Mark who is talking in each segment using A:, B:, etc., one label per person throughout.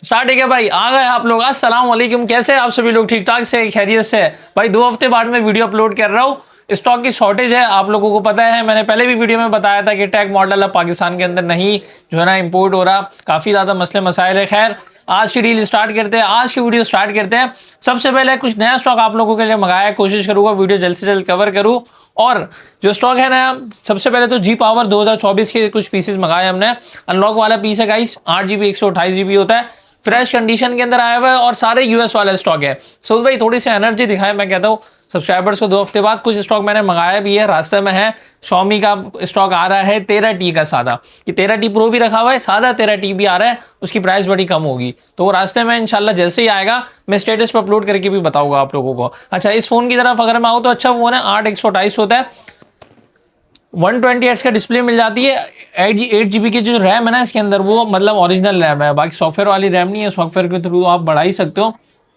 A: Start है क्या भाई? आ गए आप लोग। अस्सलाम वालेकुम, कैसे आप सभी लोग? ठीक ठाक से, खैरियत से? भाई 2 हफ्ते बाद मैं वीडियो अपलोड कर रहा हूँ। स्टॉक की शॉर्टेज है, आप लोगों को पता है। मैंने पहले भी वीडियो में बताया था कि टैग मॉडल अब पाकिस्तान के अंदर नहीं जो है ना इंपोर्ट हो रहा। काफ़ी ज़्यादा मसले मसाइल है। खैर, आज की डील स्टार्ट करते हैं, आज की वीडियो स्टार्ट करते हैं। सबसे पहले कुछ नया स्टॉक आप लोगों के लिए मंगाया, कोशिश करूंगा वीडियो जल्द से जल्द कवर करूँ। और जो स्टॉक है ना, सबसे पहले तो जी पावर 2024 के कुछ पीसेस मंगाए हमने। अनलॉक वाला पीस है गाइस, 8 GB 128 GB होता है, फ्रेश कंडीशन के अंदर आया हुआ है और सारे यूएस वाले स्टॉक है। सो भाई थोड़ी सी एनर्जी दिखाए, मैं कहता हूँ सब्सक्राइबर्स को। 2 हफ्ते बाद कुछ स्टॉक मैंने मंगाया भी है, रास्ते में है। Xiaomi का स्टॉक आ रहा है 13T का सादा, कि 13T प्रो भी रखा हुआ है, सादा 13T भी आ रहा है, उसकी प्राइस बड़ी कम होगी। तो वो रास्ते में इंशाल्लाह जैसे ही आएगा मैं स्टेटस पर अपलोड करके भी बताऊंगा आप लोगों को। अच्छा, इस फोन की तरफ अगर मैं आऊँ तो अच्छा फोन है, 8 128 होता है, 120Hz का डिस्प्ले मिल जाती है। 8 GB की जो रैम है ना इसके अंदर, वो मतलब ओरिजिनल रैम है, बाकी सॉफ्टवेयर वाली रैम नहीं है। सॉफ्टवेयर के थ्रू आप बढ़ा ही सकते हो।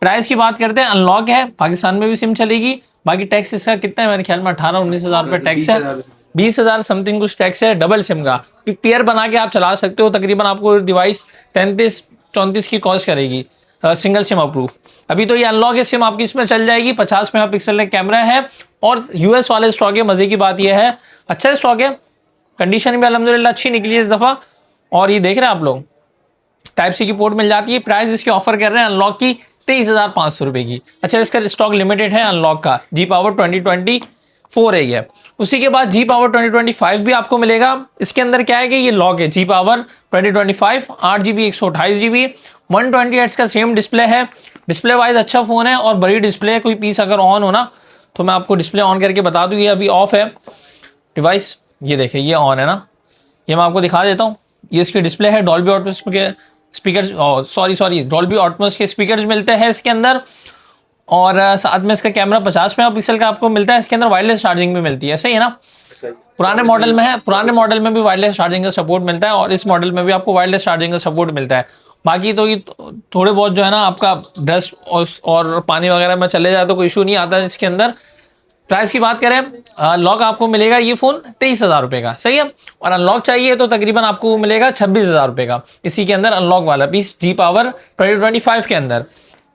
A: प्राइस की बात करते हैं, अनलॉक है, पाकिस्तान में भी सिम चलेगी। बाकी टैक्स इसका कितना है, मेरे ख्याल में 18-19 हज़ार रुपये टैक्स है, 20,000 समथिंग कुछ टैक्स है। डबल सिम का पेयर बना के आप चला सकते हो। तकरीबन आपको डिवाइस 33-34 की कॉस्ट करेगी, सिंगल सिम अप्रूव। अभी तो ये अनलॉक है, सिम आपकी इसमें चल जाएगी। 50 मेगापिक्सल का कैमरा है और यूएस वाले स्टॉक है। मजे की बात यह है, अच्छा स्टॉक है, कंडीशन भी अल्हम्दुलिल्लाह अच्छी निकली है इस दफा। और ये देख रहे हैं आप लोग, टाइप सी की पोर्ट मिल जाती है। प्राइस इसकी ऑफर कर रहे हैं अनलॉक की 23,500 रुपए की। अच्छा, इसका स्टॉक लिमिटेड है अनलॉक का। जी पावर 2024 है ये। उसी के बाद जी पावर 2025 भी आपको मिलेगा। इसके अंदर क्या है कि ये लॉक है जी पावर 2025, 8 GB 128 GB, 120Hz का सेम डिस्प्ले है। डिस्प्ले वाइज अच्छा फोन है और बड़ी डिस्प्ले है। कोई पीस अगर ऑन हो ना तो मैं आपको डिस्प्ले ऑन करके बता दूं। ये अभी ऑफ है डिवाइस, ये देखिए ये ऑन है ना, ये मैं आपको दिखा देता हूँ। ये इसकी डिस्प्ले है। डॉल्बी ऑटमॉस के स्पीकर्स, सॉरी डॉल्बी ऑटमॉस के स्पीकर्स मिलते हैं इसके अंदर। और साथ में इसका कैमरा 50 मेगापिक्सल का आपको मिलता है। इसके अंदर वायरलेस चार्जिंग भी मिलती है, सही है ना? पुराने मॉडल में है, पुराने मॉडल में भी वायरलेस चार्जिंग का सपोर्ट मिलता है और इस मॉडल में भी आपको वायरलेस चार्जिंग का सपोर्ट मिलता है। बाकी तो ये थोड़े बहुत जो है ना आपका डस्ट और पानी वगैरह में चले जाए तो कोई इशू नहीं आता इसके अंदर। प्राइस की बात करें, लॉक आपको मिलेगा ये फोन 23,000 रुपए का, सही है। और अनलॉक चाहिए तो तकरीबन आपको मिलेगा 26,000 रुपए का। इसी के अंदर अनलॉक वाला पीस जी पावर 2025 के अंदर।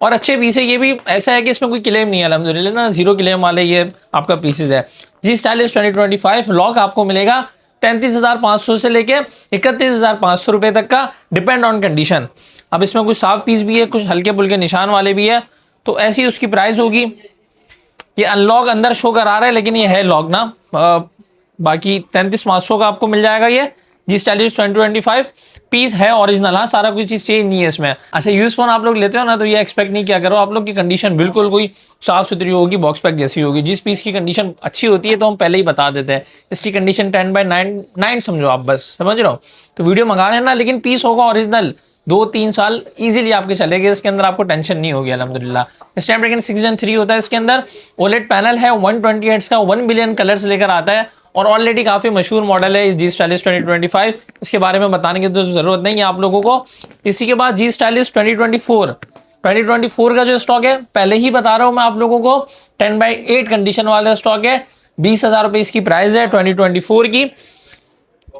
A: और अच्छे पीस है ये भी, ऐसा है कि इसमें कोई क्लेम नहीं है अल्हम्दुलिल्लाह ना, 0 क्लेम वाले ये आपका पीसेज है। जी स्टाइलिश 2025 लॉक आपको मिलेगा 33,500 से लेके 31,500 रुपए तक का, डिपेंड ऑन कंडीशन। अब इसमें कुछ साफ पीस भी है, कुछ हल्के फुल्के निशान वाले भी है, तो ऐसी उसकी प्राइस होगी। ये अनलॉक अंदर शो करा रहा है लेकिन ये है लॉक ना। बाकी 33,500 का आपको मिल जाएगा ये जी स्टाइलिश 2025 पीस है ओरिजिनल। हाँ, सारा कुछ चीज चेंज नहीं है इसमें। अच्छा, यूज फोन आप लोग लेते हो ना तो ये एक्सपेक्ट नहीं किया करो आप लोग की कंडीशन बिल्कुल कोई साफ सुथरी होगी, बॉक्स पैक जैसी होगी। जिस पीस की कंडीशन अच्छी होती है तो हम पहले ही बता देते हैं। इसकी कंडीशन 10/9 समझो आप, बस समझ रहे हो। तो वीडियो मंगा लेना, लेकिन पीस होगा ओरिजिनल। 2-3 साल इजीली आपके चलेंगे, इसके अंदर आपको टेंशन नहीं होगी अल्हम्दुलिल्लाह। स्नैपड्रैगन 6 Gen 3 होता है इसके अंदर। ओलेड पैनल है, 120Hz का, 1 बिलियन कलर्स लेकर आता है और ऑलरेडी काफी मशहूर मॉडल है जी स्टाइलिश 2025। इसके बारे में बताने की तो जरूरत नहीं है आप लोगों को। इसी के बाद जी स्टाइलिश 2024 का जो स्टॉक है पहले ही बता रहा हूं मैं आप लोगों को, 10/8 कंडीशन वाला स्टॉक है। 20,000 रुपए इसकी प्राइस है 2024 की।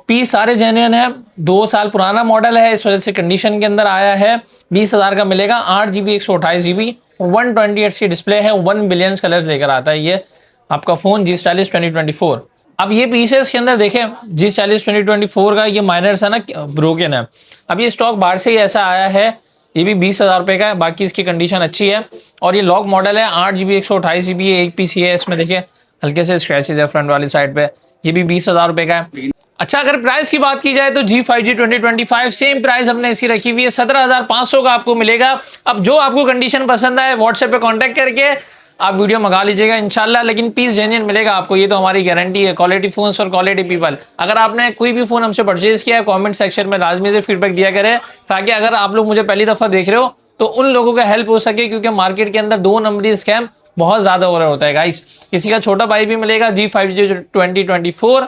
A: पीस सारे जेन्युइन है, 2 साल पुराना मॉडल है, इस वजह से कंडीशन के अंदर आया है। 20,000 का मिलेगा, 8 GB 128 GB, 120Hz की डिस्प्ले है, 1 बिलियन कलर लेकर आता है ये आपका फोन जी स्टाइलिश 2024। अब ये पीस है इसके अंदर देखें, जी स्टाइलिश 2024 का ये माइनर्स है ना, ब्रोकन है। अब ये स्टॉक बाहर से ही ऐसा आया है, ये भी 20,000 रुपए का है। बाकी इसकी कंडीशन अच्छी है और ये लॉक मॉडल है, 8 GB 128 GB, एक पीस ये है। इसमें देखिए हल्के से स्क्रैचेस है फ्रंट वाली साइड पे। ये भी 20,000 रुपए का है। अच्छा, अगर प्राइस की बात की जाए तो G5G 2025 सेम प्राइस हमने इसी रखी हुई है, 17,500 का आपको मिलेगा। अब जो आपको कंडीशन पसंद आए व्हाट्सएप पे कांटेक्ट करके आप वीडियो मंगा लीजिएगा इंशाल्लाह, लेकिन पीस जेन्युइन मिलेगा आपको, ये तो हमारी गारंटी है। Quality phones for quality people. अगर आपने कोई भी फोन हमसे परचेज किया है, कमेंट सेक्शन में लाजमी से फीडबैक दिया करें, ताकि अगर आप लोग मुझे पहली दफा देख रहे हो तो उन लोगों का हेल्प हो सके, क्योंकि मार्केट के अंदर 2 नंबरी स्कैम बहुत ज्यादा हो रहा होता है गाइस। किसी का छोटा भाई भी मिलेगा G5G 2024,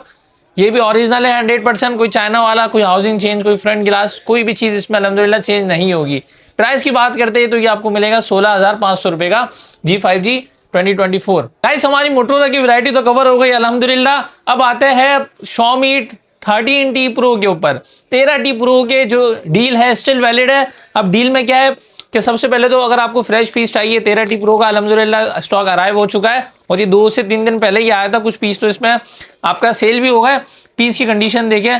A: ये भी ओरिजिनल है 100%, कोई चाइना वाला, कोई हाउसिंग चेंज, कोई फ्रंट गिलास, कोई भी चीज इसमें अल्हम्दुलिल्लाह चेंज नहीं होगी। प्राइस की बात करते हैं तो ये आपको मिलेगा 16,500 रुपए का G5G 2024। गाइस, हमारी मोटरोला की वैरायटी तो कवर हो गई अल्हम्दुलिल्लाह। अब आते हैं Xiaomi 13T प्रो के ऊपर। 13T प्रो के जो डील है स्टिल वैलिड है। अब डील में क्या है कि सबसे पहले तो अगर आपको फ्रेश पीस चाहिए 13T प्रो का अल्हम्दुलिल्लाह स्टॉक अराइव हो चुका है और ये 2 से 3 दिन पहले ही आया था। कुछ पीस तो इसमें आपका सेल भी हो गया। पीस की कंडीशन देखिए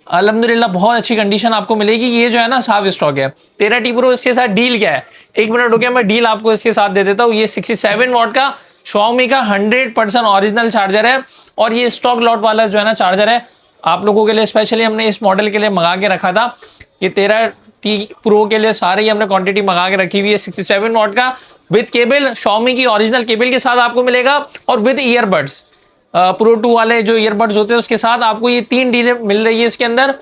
A: अल्हम्दुलिल्लाह बहुत अच्छी कंडीशन आपको मिलेगी। ये जो है ना साफ स्टॉक है 13T प्रो। इसके साथ डील क्या है, 1 मिनट रुकिए मैं डील आपको इसके साथ दे देता हूँ। ये 67 वॉट का Xiaomi का 100% ओरिजिनल चार्जर है और ये स्टॉक लॉट वाला जो है ना चार्जर है आप लोगों के लिए स्पेशली हमने इस मॉडल के लिए मंगा के रखा था। ये 13T प्रो के लिए सारे ही हमने क्वांटिटी मंगा के रखी हुई है। 67 वॉट का विद केबल, Xiaomi की ओरिजिनल केबल के साथ आपको मिलेगा और विद ईयरबड्स, प्रो 2 वाले जो ईयरबड्स होते हैं उसके साथ आपको ये 3 डीलें मिल रही है इसके अंदर,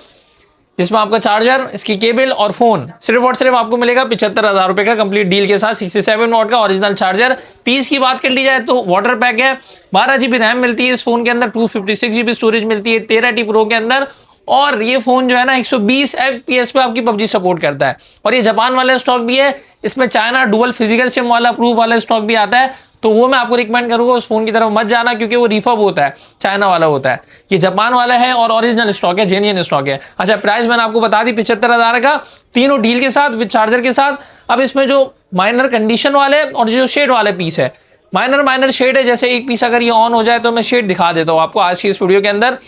A: जिसमें आपका चार्जर, इसकी केबल और फोन सिर्फ और सिर्फ आपको मिलेगा 75,000 रुपए का कंप्लीट डील के साथ। 67 वॉट का ओरिजिनल चार्जर। पीस की बात कर ली जाए तो वाटर पैक है, 12 GB रैम मिलती है इस फोन के अंदर, 256 GB स्टोरेज मिलती है 13T प्रो के अंदर। और ये फोन जो है ना 120 FPS पे आपकी PUBG सपोर्ट करता है और ये जापान वाला स्टॉक भी है। इसमें चाइना डुअल फिजिकल सिम वाला प्रूफ वाला स्टॉक भी आता है, तो वो मैं आपको रिकमेंड करूंगा उस फोन की तरफ मत जाना क्योंकि वो रिफर्ब होता है, चाइना वाला होता है। ये जापान वाला है और ओरिजिनल स्टॉक है, जेन्युइन स्टॉक है। अच्छा प्राइस मैंने आपको बता दी 75,000 का, तीनों डील के साथ विद चार्जर के साथ। अब इसमें जो माइनर कंडीशन वाले और जो शेड वाले पीस है, माइनर शेड है, जैसे एक पीस अगर ये ऑन हो जाए तो मैं शेड दिखा देता हूँ आपको आज की इस वीडियो के अंदर।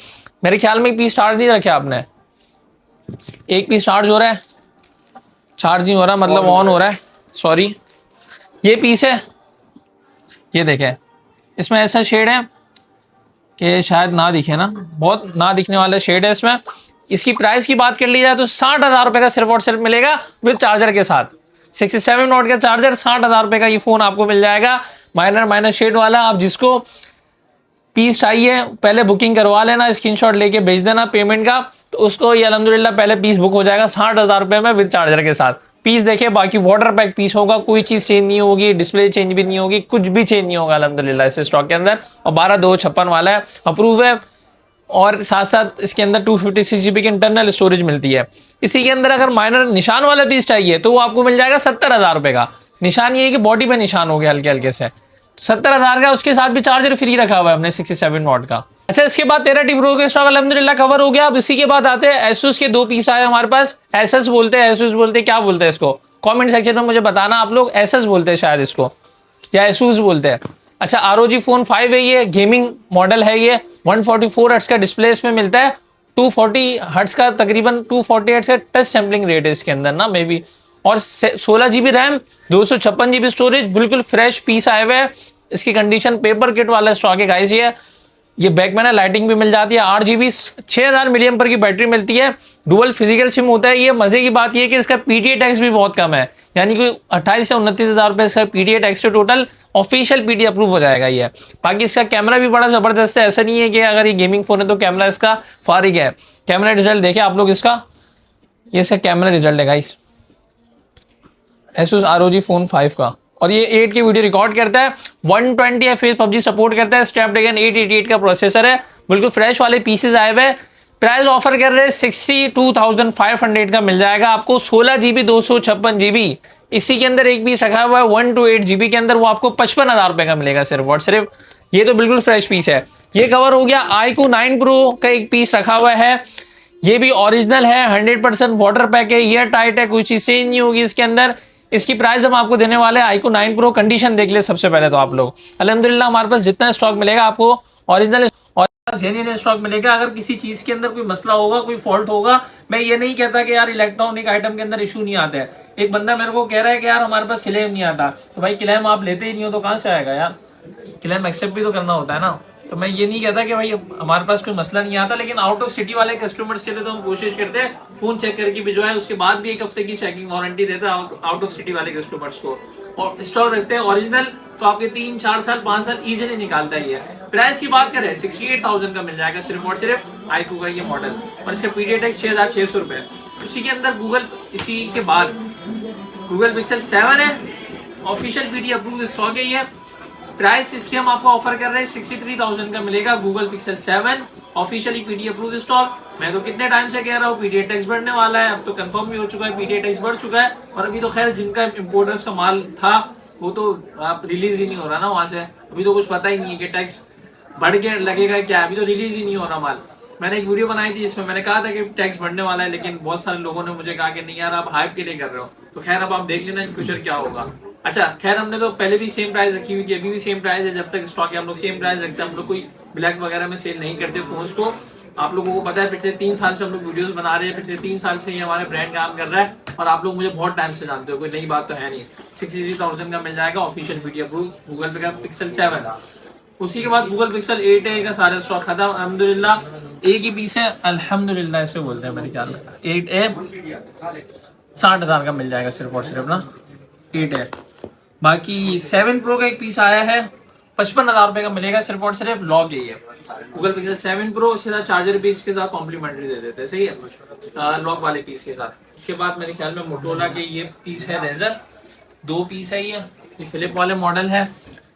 A: मेरे ख्याल में पीस चार्ज नहीं रखे आपने, एक पीस चार्ज हो रहा है, चार्ज नहीं हो रहा मतलब ऑन हो रहा है, सॉरी। ये पीस है, ये देखें इसमें ऐसा शेड है कि शायद ना दिखे ना, बहुत ना दिखने वाला शेड है इसमें। इसकी प्राइस की बात कर ली जाए तो 60,000 रुपए का सिर्फ और सिर्फ मिलेगा विद चार्जर के साथ। 67 वॉट का चार्जर, 60,000 रुपए का ये फोन आपको मिल जाएगा माइनर शेड वाला। आप जिसको पीस चाहिए पहले बुकिंग करवा लेना, स्क्रीनशॉट लेके भेज देना पेमेंट का, तो उसको ये अल्हम्दुलिल्लाह पहले पीस बुक हो जाएगा 60,000 रुपए में विद चार्जर के साथ। पीस देखिए, बाकी वाटर पैक पीस होगा, कोई चीज चेंज नहीं होगी, डिस्प्ले चेंज भी नहीं होगी, कुछ भी चेंज नहीं होगा अल्हम्दुलिल्लाह इस स्टॉक के अंदर। और 12/256 वाला है, अप्रूव है और साथ साथ इसके अंदर 256 GB की इंटरनल स्टोरेज मिलती है। इसी के अंदर अगर माइनर निशान वाला पीस चाहिए तो वो आपको मिल जाएगा 70,000 रुपए का। निशान ये है कि बॉडी पे निशान हो गया हल्के हल्के से, 70,000 का, उसके साथ भी चार्जर फ्री रखा हुआ है हमने 67 वॉट का। अच्छा इसके बाद 13T प्रो के स्टॉक अल्हम्दुलिल्लाह कवर हो गया। अब इसी के बाद आते हैं Asus के 2 पीस आए हमारे पास। Asus बोलते हैं, Asus बोलते हैं, क्या बोलते हैं इसको कमेंट सेक्शन में मुझे बताना आप लोग। Asus बोलते हैं शायद इसको या Asus बोलते हैं। अच्छा ROG Phone 5 है, ये गेमिंग मॉडल है। ये 144 हर्ट्ज का डिस्प्ले इसमें मिलता है, 240 हर्ट्ज का, तकरीबन 240 हर्ट्ज का टच सैम्पलिंग रेट है इसके अंदर ना मे बी, और 16 GB रैम, 256 GB स्टोरेज, बिल्कुल फ्रेश पीस आए हुए है। इसकी कंडीशन पेपर किट वाला स्टॉक है गाइस। ये बैक में ना लाइटिंग भी मिल जाती है, 8 GB 6000 मिलियम पर की बैटरी मिलती है, डुअल फिजिकल सिम होता है। ये मजे की बात ये है कि इसका PTA टैक्स भी बहुत कम है, यानी कि 28 से 29,000 रुपए इसका PTA टैक्स है टोटल। ऑफिशियल PTA अप्रूव हो जाएगा ये। बाकी इसका कैमरा भी बड़ा जबरदस्त है, ऐसा नहीं है कि अगर ये गेमिंग फोन है तो कैमरा इसका फारिग है। कैमरा रिजल्ट देखे आप लोग इसका, ये इसका कैमरा रिजल्ट है गाइस Asus ROG Phone 5 का। और ये 8 की वीडियो रिकॉर्ड करता है, 120 FPS PUBG सपोर्ट करता है, स्नैपड्रैगन 888 का प्रोसेसर है, बिल्कुल फ्रेश वाले पीसेस आए हुए। प्राइस ऑफर कर रहे हैं 62,500 का मिल जाएगा आपको, 16 GB 256 GB। इसी के अंदर एक पीस रखा हुआ है 128 GB के अंदर, वो आपको 55,000 रुपए का मिलेगा सिर्फ और सिर्फ। ये तो बिल्कुल फ्रेश पीस है। ये कवर हो गया। iQOO 9 Pro का एक पीस रखा हुआ है, ये भी ओरिजिनल है, 100% वाटर पैक है, ईयर टाइट है, कोई चीज चेंज नहीं होगी इसके अंदर। इसकी प्राइस हम आपको देने वाले हैं iQOO 9 Pro। कंडीशन देख ले सबसे पहले तो आप लोग, अल्हम्दुलिल्लाह हमारे पास जितना स्टॉक मिलेगा आपको ओरिजिनल और जेन्युइन स्टॉक मिलेगा। अगर किसी चीज के अंदर कोई मसला होगा, कोई फॉल्ट होगा, मैं ये नहीं कहता कि यार इलेक्ट्रॉनिक आइटम के अंदर इशू नहीं आता है। एक बंदा मेरे को कह रहा है कि यार हमारे पास क्लेम नहीं आता, तो भाई क्लेम आप लेते ही नहीं हो तो कहां से आएगा यार, क्लेम एक्सेप्ट भी तो करना होता है ना। तो मैं ये नहीं कहता कि भाई हमारे पास कोई मसला नहीं आता, लेकिन आउट ऑफ सिटी वाले कस्टमर्स के लिए तो हम कोशिश करते हैं फोन चेक करके भिजवाए, उसके बाद भी 1 हफ्ते की चेकिंग वारंटी देते हैं आउट ऑफ सिटी वाले कस्टमर्स को। और स्टॉक रखते हैं ओरिजिनल, तो आपके 3, 4 साल, 5 साल इजीली निकालता ही है। प्राइस की बात करें 68,000 का मिल जाएगा सिर्फ और सिर्फ iQOO का ये मॉडल, और इसका PTA टैक्स 6,600 रुपए। उसी के अंदर गूगल, इसी के बाद गूगल पिक्सल 7 है, ऑफिशियल PTA अप्रूव स्टॉक है ये। प्राइस इसकी हम आपको ऑफर कर रहे हैं 63,000 का मिलेगा Google pixel 7, officially PTA approve stock. मैं तो कितने टाइम से कह रहा हूँ PTA टैक्स बढ़ने वाला है, अब तो कंफर्म भी हो चुका है, PTA टैक्स बढ़ चुका है। और अभी तो खैर जिनका इंपोर्टर्स का माल था वो तो आप रिलीज ही नहीं हो रहा ना वहां से, अभी तो कुछ पता ही नहीं है कि टैक्स बढ़ के लगेगा क्या, अभी तो रिलीज ही नहीं हो रहा माल। मैंने एक वीडियो बनाई थी इसमें मैंने कहा था कि टैक्स बढ़ने वाला है, लेकिन बहुत सारे लोगों ने मुझे कहा कि नहीं यार आप हाइप के लिए कर रहे हो। तो खैर अब आप देख लेना इन फ्यूचर क्या होगा। अच्छा खैर हमने तो पहले भी सेम प्राइस रखी हुई थी, अभी भी सेम प्राइस है, जब तक स्टॉक है हम लोग सेम प्राइस रखते हैं। हम लोग कोई ब्लैक वगैरह में सेल नहीं करते फोन्स को। आप लोगों को पता है पिछले 3 साल से हम लोग वीडियोस बना रहे हैं, पिछले 3 साल से ये हमारे ब्रांड काम कर रहा है और आप लोग मुझे बहुत टाइम से जानते हो, कोई नई बात तो है नहीं। 63,000 का मिल जाएगा ऑफिशियल वीडियो प्रूफ गूगल पे का पिक्सल 7। उसी के बाद गूगल पिक्सल 8 का सारा स्टॉक खत्म अल्हम्दुलिल्लाह। एक ही पीस है अल्हम्दुलिल्लाह ऐसे बोलते हैं मेरे ख्याल में। 8A 60,000 का मिल जाएगा सिर्फ और सिर्फ ना 8A। बाकी 7 प्रो का एक पीस आया है 55,000 रुपए का मिलेगा सिर्फ और सिर्फ। लॉक यही है गूगल पिक्सल 7 प्रो, सीधा चार्जर भी इसके साथ कॉम्प्लीमेंट्री दे देते हैं, सही है लॉक वाले पीस के साथ। उसके बाद मेरे ख्याल में मोटोरोला के ये पीस है रेजर, 2 पीस है ये फिलिप वाले मॉडल है।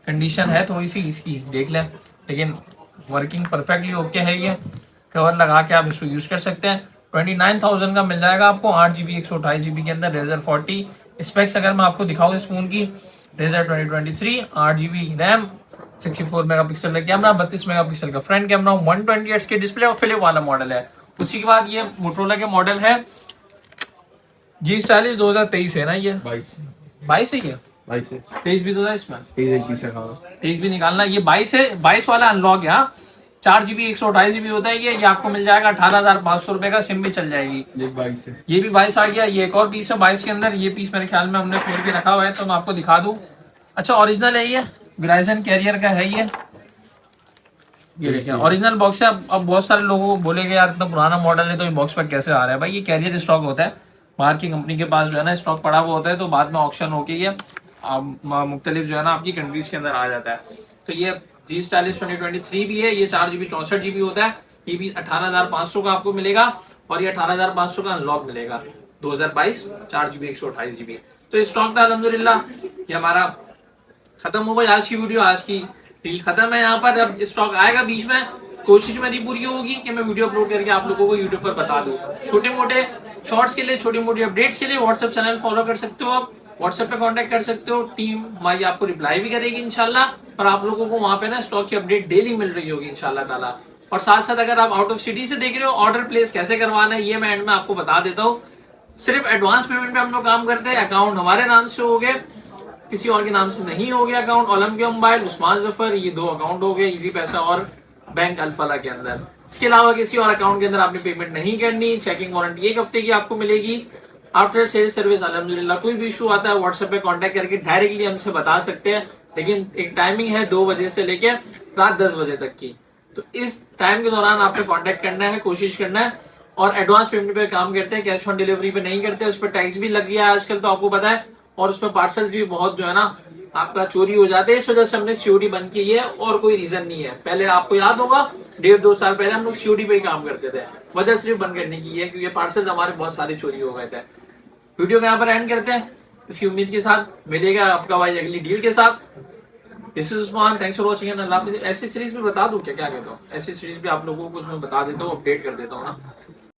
A: कंडीशन है थोड़ी सी इसकी देख लें, लेकिन वर्किंग परफेक्टली ओके है। ये कवर लगा के आप इसको यूज कर सकते हैं। 29,000 का मिल जाएगा आपको 8GB 128GB के अंदर रेजर 40। स्पेक्स अगर मैं आपको दिखाऊं इस फोन की, रेजर 2023 8GB रैम, 64 मेगापिक्सल का कैमरा, 32 मेगापिक्सल का फ्रंट कैमरा, 120Hz के डिस्प्ले और फिलिप वाला मॉडल है। उसी के बाद ये मोटोरोला के मॉडल है G40 2023 है ना, ये 22 है ये 23 भी तो था इसमें, 23 भी निकालना। ये 22 है, 22 वाला अनलॉक है। 4GB 128GB होता है ये आपको मिल जाएगा 18,500 रुपए का, सिम भी चल जाएगी। ये भी 22 आ गया। ये एक और पीस है 22 के अंदर, ये पीस मेरे ख्याल में हमने खोल के रखा हुआ है तो मैं आपको दिखा दूं। अच्छा ओरिजिनल है ये, वेराइजन कैरियर का है ये देखिए ओरिजिनल बॉक्स है। अब बहुत सारे लोगों को बोलेंगे यार इतना पुराना मॉडल है तो ये बॉक्स पर कैसे आ रहा है। भाई ये कैरियर स्टॉक होता है, बाहर की कंपनी के पास जो है ना स्टॉक पड़ा हुआ होता है, तो बाद में ऑक्शन होके ये मुख्तलिफ जो है ना आपकी कंट्रीज के अंदर आ जाता है। तो ये G40 2023 भी है, ये 4GB 64GB होता है। ये भी 18,500 का आपको मिलेगा और ये 18,500 का अनलॉक मिलेगा 2022 4GB 128GB। तो स्टॉक था अल्हम्दुलिल्लाह। ये हमारा खत्म हो गई आज की वीडियो, आज की डील खत्म है यहाँ पर। अब स्टॉक आएगा बीच में, कोशिश मेरी पूरी होगी कि मैं वीडियो अपलोड करके आप लोगों को यूट्यूब पर बता दूं। छोटे मोटे शॉर्ट्स के लिए, छोटी मोटी अपडेट्स के लिए व्हाट्सएप चैनल फॉलो कर सकते हो आप, व्हाट्सएप पे कांटेक्ट कर सकते हो। टीम हमारी आपको रिप्लाई भी करेगी इंशाल्लाह, और आप लोगों को वहां पे ना स्टॉक की अपडेट डेली मिल रही होगी इंशाल्लाह ताला। और साथ साथ अगर आप आउट ऑफ सिटी से देख रहे हो, ऑर्डर प्लेस कैसे करवाना है ये मैं एंड में आपको बता देता हूँ। सिर्फ एडवांस पेमेंट पे हम लोग काम करते हैं। अकाउंट हमारे नाम से हो गए, किसी और के नाम से नहीं हो गया account. Olympia mobile, Usman Zafar, ये 2 अकाउंट हो गए, इजी पैसा और बैंक अल्फला के अंदर। इसके अलावा किसी और अकाउंट के अंदर आपने पेमेंट नहीं करनी। चेकिंग वारंटी 1 हफ्ते की आपको मिलेगी। आफ्टर सेल सर्विस अल्हम्दुलिल्लाह। कोई भी इशू आता है व्हाट्सएप पे कांटेक्ट करके डायरेक्टली हमसे बता सकते हैं, लेकिन एक टाइमिंग है 2 बजे से लेके रात 10 बजे तक की। तो इस टाइम के दौरान आपने कांटेक्ट करना है, कोशिश करना है। और एडवांस पेमेंट पे काम करते हैं, कैश ऑन डिलीवरी पे नहीं करते। उस पर टैक्स भी लग गया है आजकल तो आपको पता है, और उसमें पार्सल्स भी बहुत जो है ना आपका चोरी हो जाते हैं। इस वजह से हमने सीओडी बंद की है और कोई रीजन नहीं है। पहले आपको याद होगा 1.5-2 साल पहले हम लोग सीओडी पे ही काम करते थे, वजह सिर्फ बंद करने की है क्योंकि पार्सल हमारे बहुत सारे चोरी हो गए थे। वीडियो को यहाँ पर एंड करते हैं इसकी उम्मीद के साथ। मिलेगा आपका भाई अगली डील के साथ। This is Usman, thanks for watching and Allah हाफिज़। ऐसी सीरीज भी बता दूं क्या कहता हूँ, ऐसी सीरीज भी आप लोगों को कुछ मैं बता देता हूँ, अपडेट कर देता हूँ ना।